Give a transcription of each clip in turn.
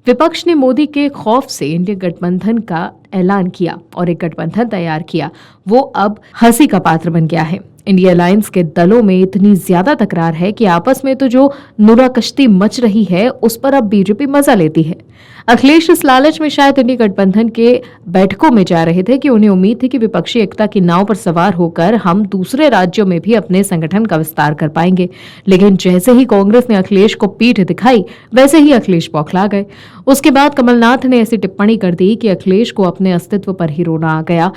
विपक्ष ने मोदी के खौफ से इंडिया गठबंधन का ऐलान किया और एक गठबंधन तैयार किया। वो अब हंसी का पात्र बन गया है। इंडिया अलायंस के दलों में इतनी ज्यादा तकरार है कि आपस में तो जो नुरा कश्ती मच रही है उस पर अब बीजेपी मजा लेती है। अखिलेश इस लालच में शायद इंडिया गठबंधन के बैठकों में जा रहे थे कि उन्हें उम्मीद थी कि विपक्षी एकता की नाव पर सवार होकर हम दूसरे राज्यों में भी अपने संगठन का विस्तार कर पाएंगे। लेकिन जैसे ही कांग्रेस ने अखिलेश को पीठ दिखाई वैसे ही अखिलेश बौखला गए। उसके बाद कमलनाथ ने ऐसी टिप्पणी कर दी कि अखिलेश को अपने अस्तित्व पर ही रोना आ गया।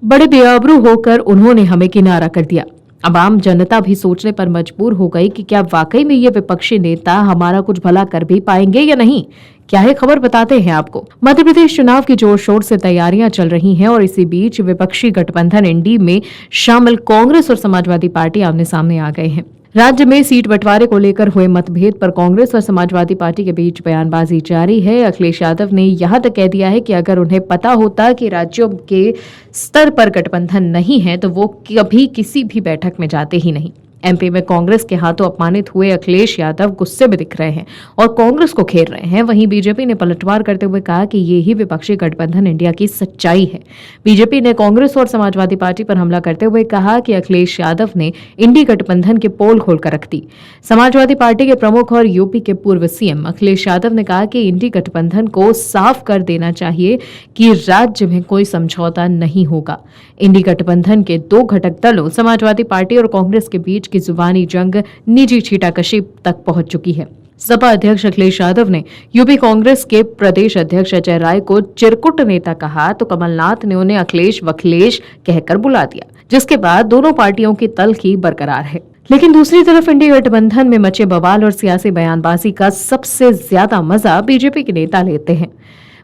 बड़े बेआबरू होकर उन्होंने हमें किनारा कर दिया। अब आम जनता भी सोचने पर मजबूर हो गई कि क्या वाकई में ये विपक्षी नेता हमारा कुछ भला कर भी पाएंगे या नहीं। क्या है खबर बताते हैं आपको। मध्य प्रदेश चुनाव की जोर शोर से तैयारियां चल रही हैं और इसी बीच विपक्षी गठबंधन एनडीए में शामिल कांग्रेस और समाजवादी पार्टी आमने सामने आ गए हैं। राज्य में सीट बंटवारे को लेकर हुए मतभेद पर कांग्रेस और समाजवादी पार्टी के बीच बयानबाजी जारी है। अखिलेश यादव ने यहां तक कह दिया है कि अगर उन्हें पता होता कि राज्यों के स्तर पर गठबंधन नहीं है तो वो कभी किसी भी बैठक में जाते ही नहीं। एमपी में कांग्रेस के हाथों अपमानित हुए अखिलेश यादव गुस्से में दिख रहे हैं और कांग्रेस को घेर रहे हैं। वहीं बीजेपी ने पलटवार करते हुए कहा कि ये ही विपक्षी गठबंधन इंडिया की सच्चाई है। बीजेपी ने कांग्रेस और समाजवादी पार्टी पर हमला करते हुए कहा कि अखिलेश यादव ने इंडी गठबंधन के पोल खोलकर रख दी। समाजवादी पार्टी के प्रमुख और यूपी के पूर्व सीएम अखिलेश यादव ने कहा कि इंडी गठबंधन को साफ कर देना चाहिए कि राज्य में कोई समझौता नहीं होगा। इंडी गठबंधन के दो घटक दलों समाजवादी पार्टी और कांग्रेस के बीच की जुबानी जंग निजी छीटाकशी तक पहुंच चुकी है। सपा अध्यक्ष अखिलेश यादव ने यूपी कांग्रेस के प्रदेश अध्यक्ष अजय राय को चिरकुट नेता कहा तो कमलनाथ ने उन्हें अखिलेश वखिलेश कहकर बुला दिया, जिसके बाद दोनों पार्टियों की तल्खी बरकरार है। लेकिन दूसरी तरफ इंडिया गठबंधन में मचे बवाल और सियासी बयानबाजी का सबसे ज्यादा मजा बीजेपी के नेता लेते हैं।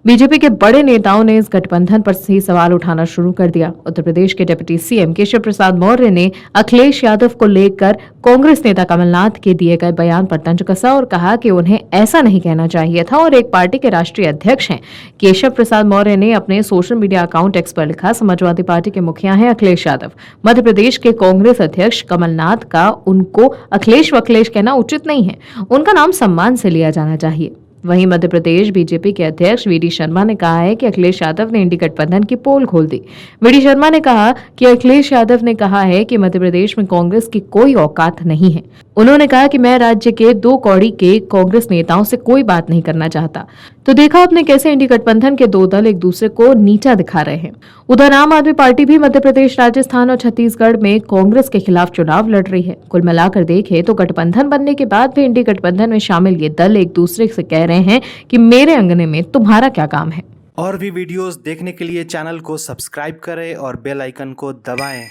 बीजेपी के बड़े नेताओं ने इस गठबंधन पर ही सवाल उठाना शुरू कर दिया। उत्तर प्रदेश के डिप्टी सीएम केशव प्रसाद मौर्य ने अखिलेश यादव को लेकर कांग्रेस नेता कमलनाथ के दिए गए बयान पर तंज कसा और कहा कि उन्हें ऐसा नहीं कहना चाहिए था और एक पार्टी के राष्ट्रीय अध्यक्ष हैं। केशव प्रसाद मौर्य ने अपने सोशल मीडिया अकाउंट एक्स पर लिखा, समाजवादी पार्टी के मुखिया हैं अखिलेश यादव। मध्य प्रदेश के कांग्रेस अध्यक्ष कमलनाथ का उनको अखिलेश वखिलेश कहना उचित नहीं है। उनका नाम सम्मान से लिया जाना चाहिए। वहीं मध्य प्रदेश बीजेपी के अध्यक्ष वीडी शर्मा ने कहा है कि अखिलेश यादव ने इंडी गठबंधन की पोल खोल दी। वीडी शर्मा ने कहा कि अखिलेश यादव ने कहा है कि मध्य प्रदेश में कांग्रेस की कोई औकात नहीं है। उन्होंने कहा कि मैं राज्य के दो कौड़ी के कांग्रेस नेताओं से कोई बात नहीं करना चाहता। तो देखा आपने कैसे इंडी गठबंधन के दो दल एक दूसरे को नीचा दिखा रहे हैं। उधर आम आदमी पार्टी भी मध्य प्रदेश, राजस्थान और छत्तीसगढ़ में कांग्रेस के खिलाफ चुनाव लड़ रही है। कुल मिलाकर देखें तो गठबंधन बनने के बाद भी इंडी गठबंधन में शामिल ये दल एक दूसरे से कह रहे हैं कि मेरे अंगने में तुम्हारा क्या काम है। और भी वीडियोस देखने के लिए चैनल को सब्सक्राइब करें और बेल आइकन को दबाएं।